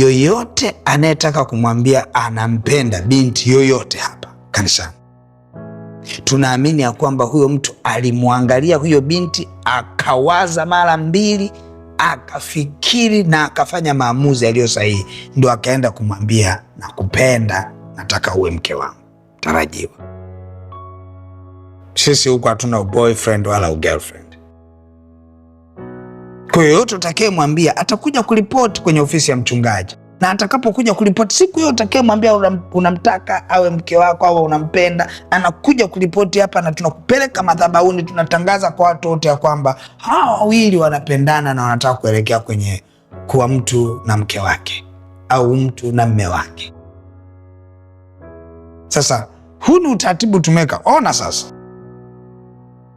yoyote anayetaka kumwambia anampenda binti yoyote hapa kanisani, tunaamini ya kwamba huyo mtu alimwangalia huyo binti, akawaza mara mbili, akafikiri na akafanya maamuzi yaliyo sahihi, ndo akaenda kumwambia nakupenda, nataka uwe mke wangu tarajiwa. Sisi huko hatuna boyfriend wala girlfriend. Kwa hiyo yote utakayemwambia atakuja kuripoti kwenye ofisi ya mchungaji, na atakapokuja kuripoti siku hiyo utakayemwambia unamtaka awe mke wako au unampenda, anakuja kuripoti hapa na tunakupeleka madhabahuni, tunatangaza kwa watu wote ya kwamba hawa wawili wanapendana na wanataka kuelekea kwenye kuwa mtu na mke wake au mtu na mme wake. Sasa huu ni utaratibu tumeweka. Ona sasa,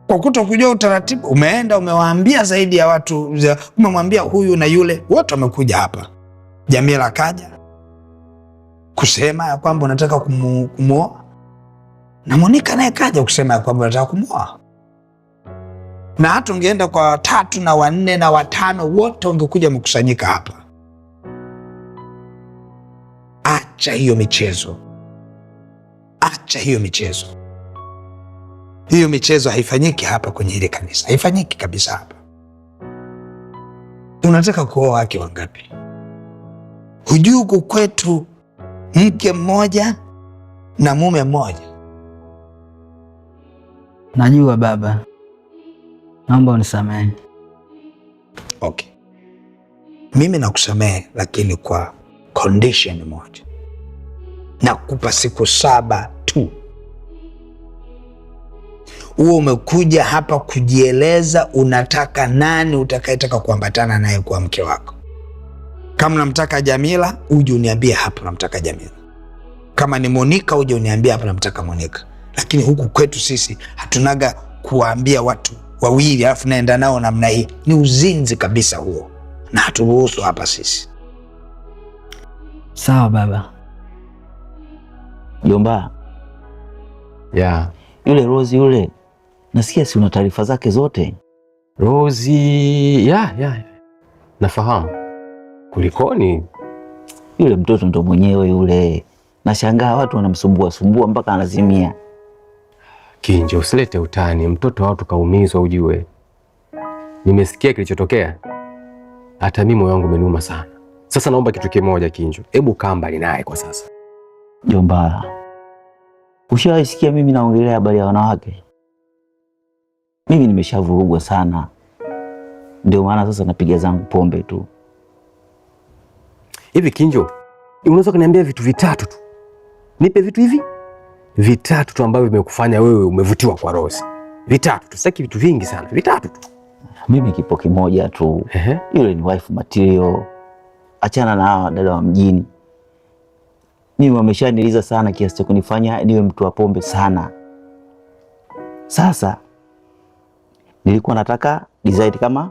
kwa kutokujua utaratibu umeenda umewaambia zaidi ya watu, umemwambia huyu na yule, wote wamekuja hapa. Jamila kaja kusema ya kwamba unataka kumuoa, na Monica naye kaja kusema ya kwamba unataka kumuoa, na hata ungeenda kwa 3 na 4 na 5 wote ungekuja mkusanyika hapa. Acha hiyo michezo, acha hiyo michezo. Hiyo michezo haifanyiki hapa kwenye hili kanisa, haifanyiki kabisa hapa. Unataka kuoa wake wangapi? Hujui huku kwetu mke mmoja na mume mmoja? Najua baba, naomba unisamehe. Okay, mimi nakusamehe, lakini kwa condition moja. Nakupa siku 7 tu. Uwe umekuja hapa kujieleza unataka nani utakayetaka kuambatana naye kwa mke wako. Kama unamtaka Jamila, uje uniambie hapa unamtaka Jamila. Kama ni Monica, uje uniambie hapa unamtaka Monica. Lakini huku kwetu sisi hatunaga kuwaambia watu wawili alafu naenda nao namna hii. Ni uzinzi kabisa huo, na haturuhusu hapa sisi. Sawa baba. Jomba. Ya. Yule Rozi yule, nasikia si una taarifa zake zote? Rozi, ya. Nafahamu. Kulikoni? Yule mtoto ndo mwenyewe yule. Nashangaa watu wanamsumbua mpaka anazimia. Kinje, usilete utani. Mtoto wa watu kaumizwa ujue. Nimesikia kilichotokea. Hata mimi moyo wangu umeniuma sana. Sasa naomba kitu kimoja Kinjo. Hebu kaa mbali naye kwa sasa. Jomba, ushaisikia mimi naongelea habari ya wanawake? Mimi nimeshavurugwa sana. Ndio maana sasa napiga zangu pombe tu. Hivi Kinjo, unaweza kuniambia vitu vitatu tu? Nipe vitu hivi vitatu tu ambavyo vimekufanya wewe umevutiwa kwa Rose. Vitatu tu, sitaki vitu vingi sana. Vitatu tu. Mimi kipo kimoja tu. Yule ni wife material. Achana na hawa dada wa mjini. Mimi wameshaniliza sana kiasi cha kunifanya niwe mtu wa pombe sana. Sasa nilikuwa nataka design kama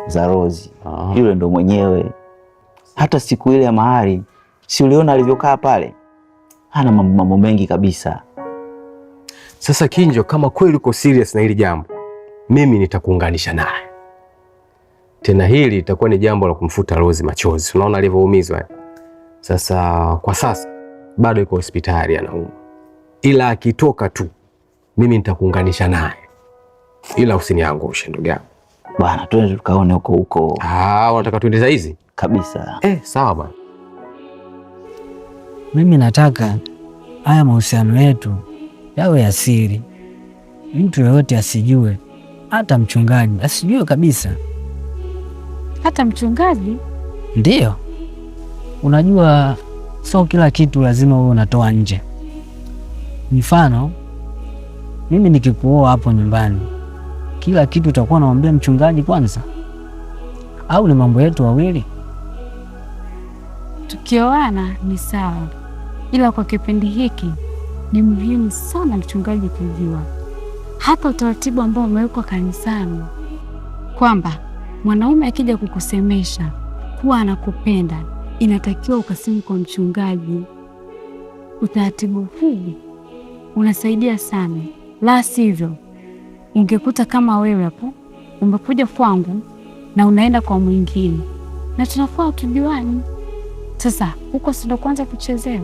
za Rose. Yule ndo mwenyewe. Hata siku ile ya mahari, si uliona alivyokaa pale? Hana mambo mengi kabisa. Sasa Kinjo, kama kweli uko serious na hili jambo, mimi nitakuunganisha naye. Tena hili litakuwa ni jambo la kumfuta Rose machozi. Unaona alivyoumizwa. Sasa kwa sasa bado yuko hospitali anaumwa. Ila akitoka tu mimi nitakuunganisha naye. Ila usiniangushe ndugu yangu. Bwana, twende tukaone huko. Unataka tuende saa hizi? Kabisa. Sawa bwana. Mimi nataka haya mahusiano yetu yawe ya siri. Mtu yoyote asijue, hata mchungaji asijue kabisa. Hata mchungaji? Ndiyo. Unajua sio kila kitu lazima uwe unatoa nje. Mfano, mimi nikikuoa hapo nyumbani, kila kitu utakuwa unamwambia mchungaji kwanza? Au ni mambo yetu wawili? Tukioana ni sawa, ila kwa kipindi hiki ni muhimu sana mchungaji kujua hata utaratibu ambao umewekwa kanisani, kwamba mwanaume akija kukusemesha kuwa anakupenda inatakiwa ukasimu kwa mchungaji. Utaratibu huu unasaidia sana, la sivyo ungekuta kama wewe hapo umekuja kwangu na unaenda kwa mwingine na tunafaa tujuani. Sasa huko si ndo kwanza kuchezea?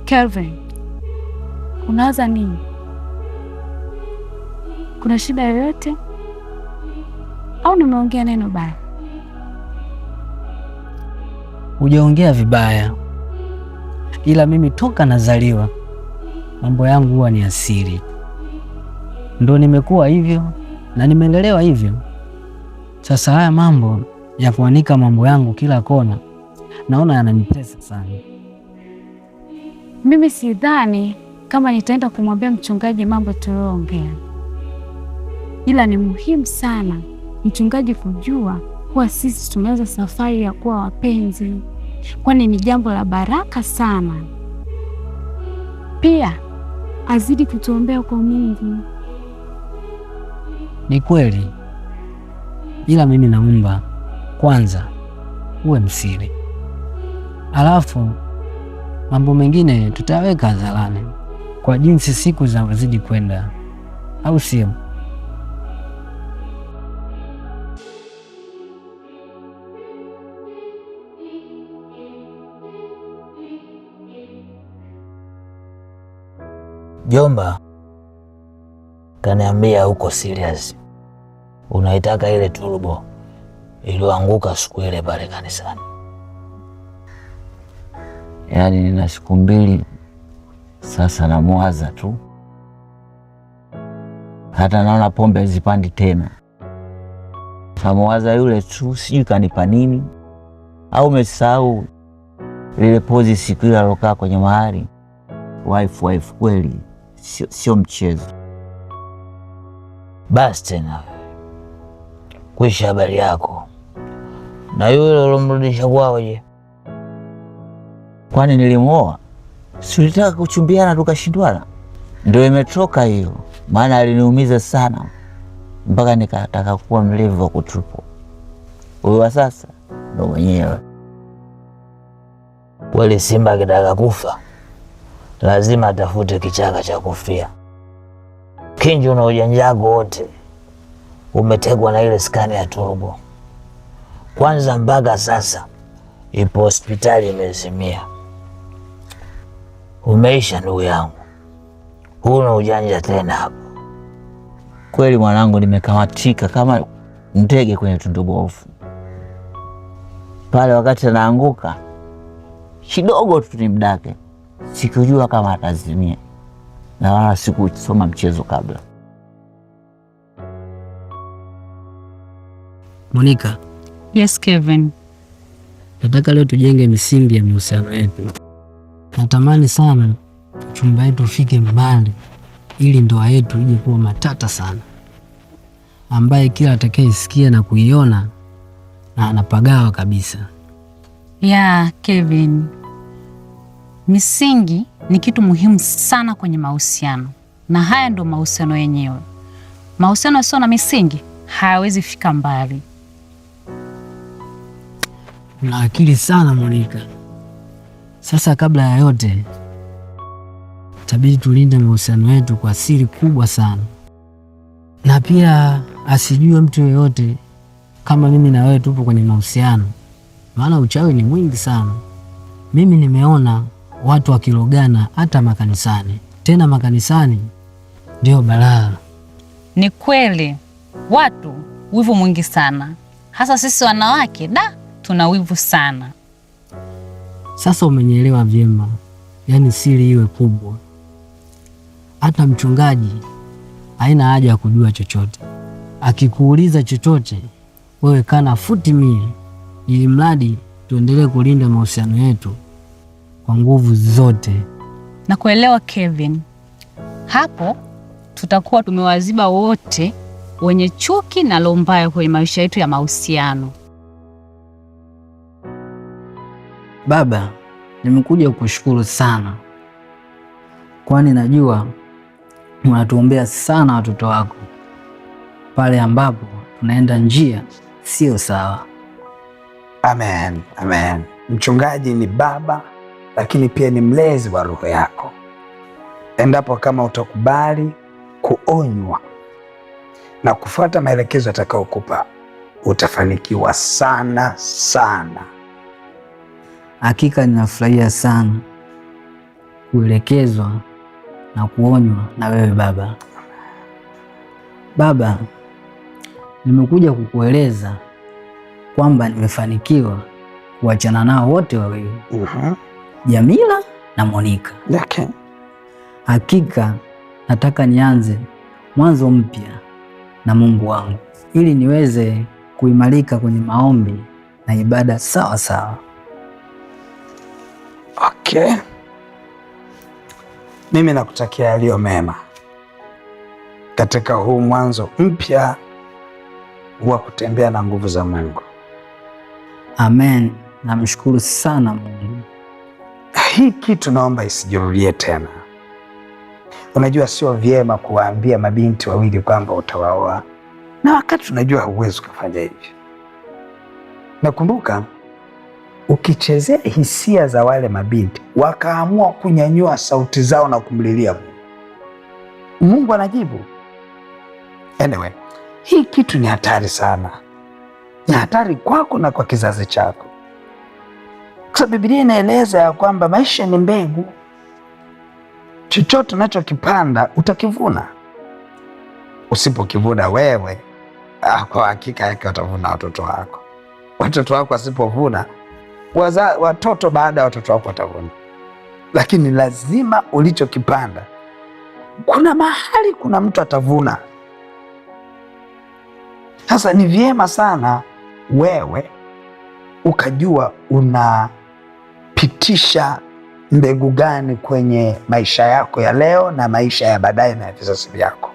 Kelvin, unawaza nini? Kuna shida yoyote au nimeongea neno baya? Hujaongea vibaya, ila mimi toka nazaliwa mambo yangu huwa ni asiri, ndo nimekuwa hivyo na nimelelewa hivyo. Sasa haya mambo ya kuanika mambo yangu kila kona naona yananitesa sana. Mimi sidhani kama nitaenda kumwambia mchungaji mambo tuliyoongea, ila ni muhimu sana mchungaji kujua kuwa sisi tumeanza safari ya kuwa wapenzi, kwani ni jambo la baraka sana. Pia azidi kutuombea kwa Mungu. Ni kweli, ila mimi naomba kwanza uwe msiri, alafu mambo mengine tutaweka hadharani kwa jinsi siku zinazozidi kwenda, au sio? Jomba kaniambia uko serious, unaitaka ile turbo iliyoanguka siku ile pale kanisani. Yaani nina siku 2 sasa namwaza tu, hata naona pombe hazipandi tena. Namwaza yule tu, sijui kanipa nini, au umesahau lile pozi siku ile alokaa kwenye mahali. Wife kweli sio mchezo. Basi tena kuisha habari yako. Na yule ulomrudisha kwao je? Kwani nilimuoa? Si ulitaka kuchumbiana tukashindwana? Ndio imetoka hiyo, maana aliniumiza sana mpaka nikataka kuwa mlevu wa kutupo. Huyo sasa ndo mwenyewe. Wale simba akitaka kufa lazima atafute kichaka cha kufia. Kinjo na ujanja wako wote umetegwa na ile skani ya turbo. Kwanza mpaka sasa ipo hospitali imezimia. Umeisha ndugu yangu, huna ujanja tena hapo. Kweli mwanangu, nimekamatika kama ndege kwenye tundu bovu. Pale wakati anaanguka kidogo tu nimdake, sikujua kama atazimia, na wala sikusoma mchezo kabla. Monica. Yes, Kevin. Nataka leo tujenge misingi ya mahusiano yetu. Natamani sana chumba yetu ufike mbali, ili ndoa yetu ije kuwa matata sana, ambaye kila atakayesikia na kuiona na anapagawa kabisa. Ya Kevin, misingi ni kitu muhimu sana kwenye mahusiano, na haya ndo mahusiano yenyewe. Mahusiano yasiyo na misingi hayawezi fika mbali. Una akili sana Monica. Sasa kabla ya yote, tabidi tulinde mahusiano yetu kwa siri kubwa sana, na pia asijue mtu yeyote kama mimi na wewe tupo kwenye mahusiano, maana uchawi ni mwingi sana. Mimi nimeona watu wakilogana hata makanisani, tena makanisani ndio balaa. Ni kweli, watu wivu mwingi sana, hasa sisi wanawake tuna wivu sana. Sasa umenielewa vyema, yaani siri iwe kubwa, hata mchungaji haina haja ya kujua chochote. Akikuuliza chochote, wewe kana futi mie, ili mradi tuendelee kulinda mahusiano yetu kwa nguvu zote. Na kuelewa Kevin, hapo tutakuwa tumewaziba wote wenye chuki na roho mbaya kwenye maisha yetu ya mahusiano. Baba, nimekuja kukushukuru sana, kwani najua unatuombea sana watoto wako pale ambapo tunaenda njia sio sawa. Amen, amen. Mchungaji ni baba, lakini pia ni mlezi wa roho yako. Endapo kama utakubali kuonywa na kufuata maelekezo atakayokupa, utafanikiwa sana sana. Hakika ninafurahia sana kuelekezwa na kuonywa na wewe baba. Baba, nimekuja kukueleza kwamba nimefanikiwa kuachana nao wote wawili, Jamila na Monica. Okay. Hakika nataka nianze mwanzo mpya na Mungu wangu ili niweze kuimarika kwenye maombi na ibada sawa sawa. Okay. Mimi nakutakia yaliyo mema katika huu mwanzo mpya wa kutembea na nguvu za Mungu. Amen. Namshukuru sana Mungu. Hii kitu naomba isijirudie tena. Unajua sio vyema kuwaambia mabinti wawili kwamba utawaoa na wakati unajua huwezi kufanya hivyo. Nakumbuka ukichezea hisia za wale mabinti wakaamua kunyanyua sauti zao na kumlilia Mungu, Mungu anajibu. Anyway, hii kitu ni hatari sana. Ni hatari kwako na kwa kizazi chako, kwa sababu Biblia inaeleza ya kwamba maisha ni mbegu. Chochote unachokipanda utakivuna. Usipokivuna wewe, kwa hakika yake watavuna watoto wako. Watoto wako wasipovuna, watoto baada ya watoto wako watavuna. Lakini lazima ulichokipanda, kuna mahali kuna mtu atavuna. Sasa ni vyema sana wewe ukajua unapitisha mbegu gani kwenye maisha yako ya leo na maisha ya baadaye na vizazi vyako.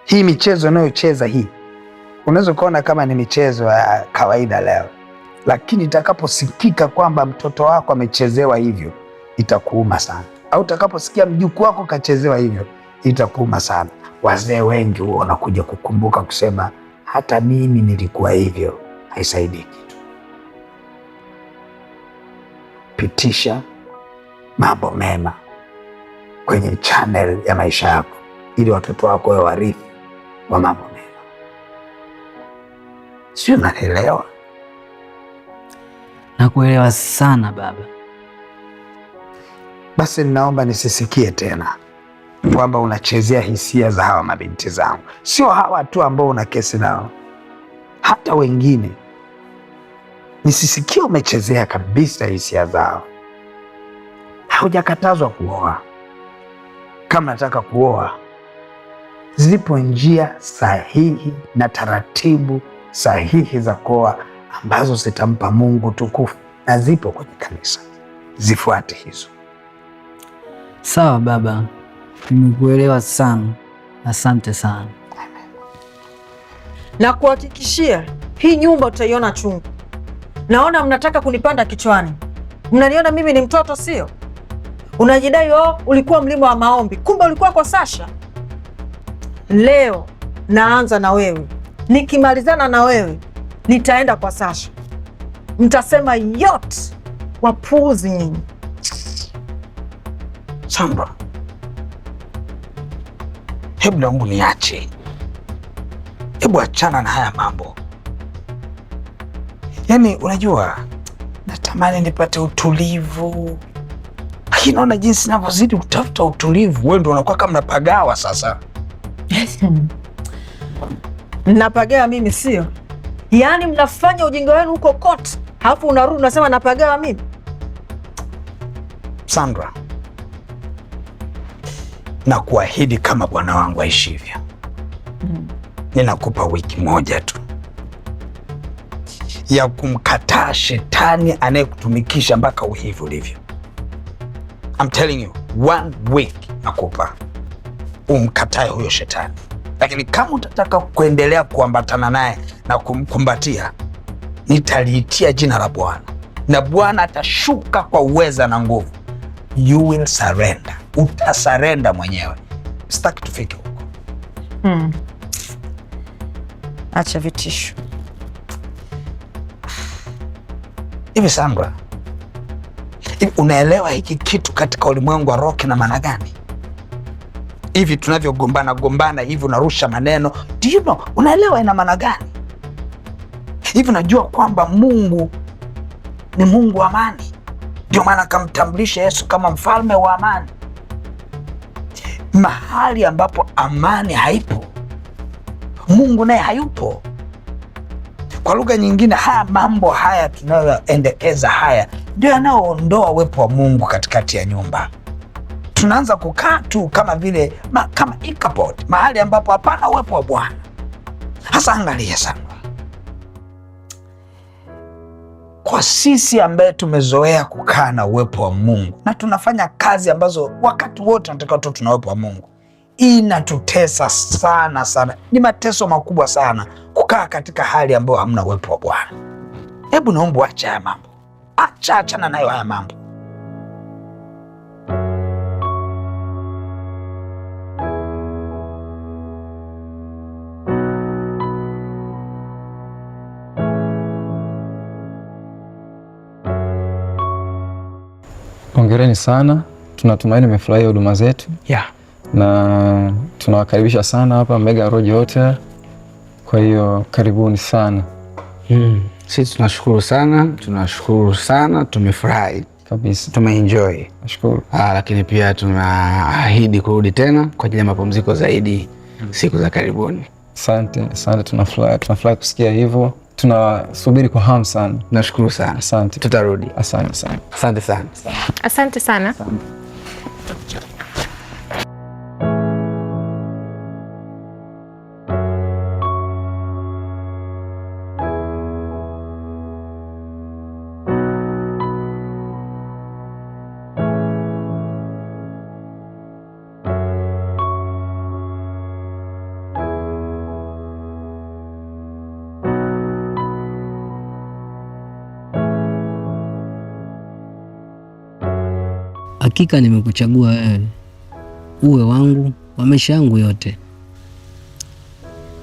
Hii michezo unayocheza hii, unaweza kuona kama ni michezo ya kawaida leo, lakini itakaposikika kwamba mtoto wako amechezewa hivyo, itakuuma sana. Au utakaposikia mjukuu wako kachezewa hivyo, itakuuma sana. Wazee wengi huwa wanakuja kukumbuka kusema, hata mimi nilikuwa hivyo. Haisaidii kitu. Pitisha mambo mema kwenye channel ya maisha yako ili watoto wako wawe warithi wa mambo mema. Sio, unanielewa? Nakuelewa sana baba. Basi ninaomba nisisikie tena kwamba unachezea hisia za hawa mabinti zangu. Sio hawa tu ambao una kesi nao, hata wengine. Nisisikie umechezea kabisa hisia zao. Haujakatazwa kuoa. Kama nataka kuoa, zipo njia sahihi na taratibu sahihi za kuoa ambazo zitampa Mungu tukufu, na zipo kwenye kanisa. Zifuate hizo. Sawa baba, nimekuelewa sana. Asante sana. Na kuhakikishia hii nyumba utaiona chungu. Naona mnataka kunipanda kichwani. Mnaniona mimi ni mtoto, sio? Unajidai ulikuwa mlima wa maombi, kumbe ulikuwa kwa Sasha. Leo naanza na wewe, nikimalizana na wewe nitaenda kwa Sasha. Mtasema yote, wapuuzi nyinyi. Sandra, hebu naomba niache. Hebu achana na haya mambo. Yaani unajua, natamani nipate utulivu, lakini naona jinsi ninavyozidi kutafuta utulivu, wewe ndio unakuwa kama napagawa sasa. Napagawa mimi, sio? Yaani mnafanya ujinga wenu huko kote, halafu unarudi unasema napagawa mimi. Sandra, na kuahidi kama bwana wangu aishivyo, ninakupa wiki moja tu ya kumkataa shetani anayekutumikisha mpaka uhivi ulivyo. I'm telling you, 1 week nakupa umkatae huyo shetani. Lakini kama utataka kuendelea kuambatana naye na kumkumbatia, nitaliitia jina la Bwana na Bwana atashuka kwa uweza na nguvu. You will surrender. Utasarenda mwenyewe. Sitaki tufike huko. Acha vitisho. Hivi Sandra, unaelewa hiki kitu katika ulimwengu wa roho kina maana gani? hivi tunavyogombana hivi, unarusha maneno. Do you know, unaelewa ina maana gani? Hivi unajua kwamba Mungu ni Mungu wa amani, ndio maana akamtambulisha Yesu kama mfalme wa amani. Mahali ambapo amani haipo, Mungu naye hayupo. Kwa lugha nyingine, haya mambo haya tunayoendekeza haya ndio yanayoondoa uwepo wa Mungu katikati ya nyumba. Tunaanza kukaa tu kama vile kama Ichabod, mahali ambapo hapana uwepo wa Bwana. Hasa angalia sana kwa sisi ambaye tumezoea kukaa na uwepo wa Mungu na tunafanya kazi ambazo wakati wote tunataka tu tuna uwepo wa Mungu, inatutesa sana sana. Ni mateso makubwa sana kukaa katika hali ambayo hamna uwepo wa Bwana. Hebu naomba acha haya mambo, achana nayo haya mambo. Hongereni sana, tunatumaini mmefurahia huduma zetu. Yeah. Na tunawakaribisha sana hapa Mega Lodge Hotel. Kwa hiyo karibuni sana. Sisi tunashukuru sana, tumefurahi kabisa, tumeenjoy. Nashukuru. Lakini pia tunaahidi kurudi tena kwa ajili ya mapumziko zaidi siku za karibuni. Asante, tunafurahi kusikia hivyo. Tunasubiri kwa hamu sana. Nashukuru sana. Asante. Tutarudi. Asante sana. Asante sana. Asante sana. Hakika nimekuchagua wewe uwe wangu wa maisha yangu yote.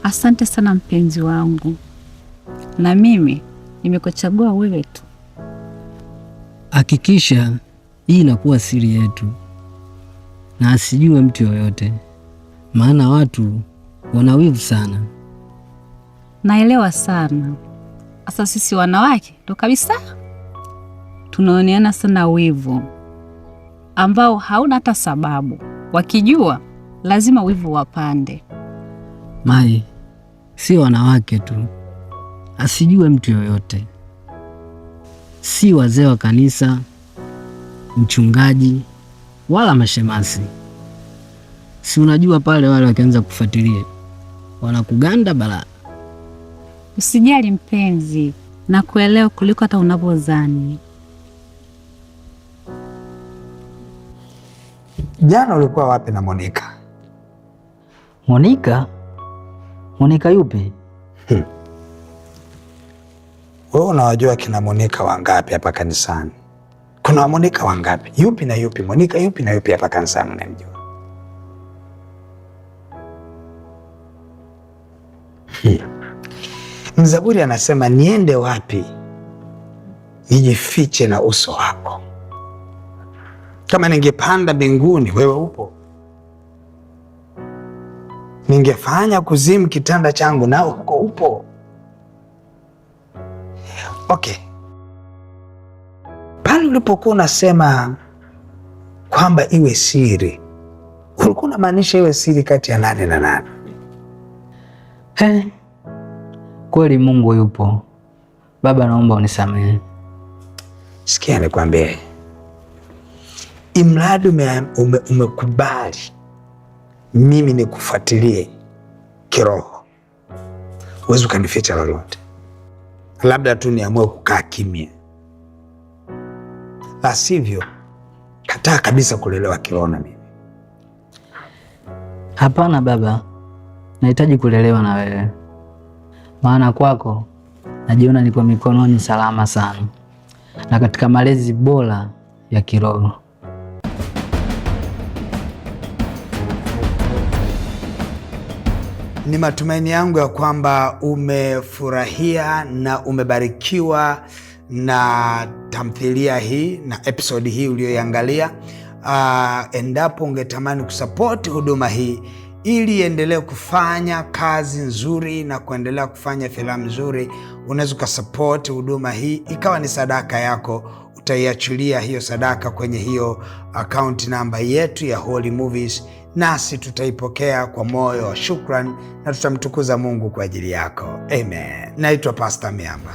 Asante sana mpenzi wangu, na mimi nimekuchagua wewe tu. Hakikisha hii inakuwa siri yetu na asijue mtu yoyote, maana watu wana wivu sana. Naelewa sana. Sasa sisi wanawake ndo kabisa tunaoneana sana wivu ambao hauna hata sababu. Wakijua lazima wivu wapande. Mai, si wanawake tu, asijue mtu yoyote, si wazee wa kanisa, mchungaji wala mashemasi. Si unajua pale wale wakianza kufuatilia wanakuganda balaa. Usijali mpenzi, na kuelewa kuliko hata unavyodhani. Jana ulikuwa wapi na Monica? Monica? Monica yupi? Wewe unawajua kina Monica wangapi hapa kanisani? Kuna Monica wangapi? Yupi na yupi? Monica yupi na yupi hapa kanisani unamjua? Mzaburi anasema niende wapi nijifiche na uso wako? Kama ningepanda mbinguni, wewe upo. Ningefanya kuzimu kitanda changu, nao huko upo. Okay. Pale ulipokuwa unasema kwamba iwe siri, ulikuwa unamaanisha iwe siri kati ya nani na nani? Kweli Mungu yupo. Baba, naomba unisamehe. Sikia nikwambie, imradi umekubali mimi nikufuatilie kiroho, huwezi ukanificha lolote. Labda tu niamue kukaa kimya, la sivyo kataa kabisa kulelewa kiroho na mimi. Hapana baba, nahitaji kulelewa na wewe, maana kwako najiona niko mikononi salama sana na katika malezi bora ya kiroho. Ni matumaini yangu ya kwamba umefurahia na umebarikiwa na tamthilia hii na episodi hii uliyoiangalia. endapo ungetamani kusapoti huduma hii ili iendelee kufanya kazi nzuri na kuendelea kufanya filamu nzuri, unaweza ukasapoti huduma hii ikawa ni sadaka yako. Utaiachilia hiyo sadaka kwenye hiyo account namba yetu ya Holy Movies, nasi tutaipokea kwa moyo wa shukran na tutamtukuza Mungu kwa ajili yako. Amen. Naitwa Pastor Miamba.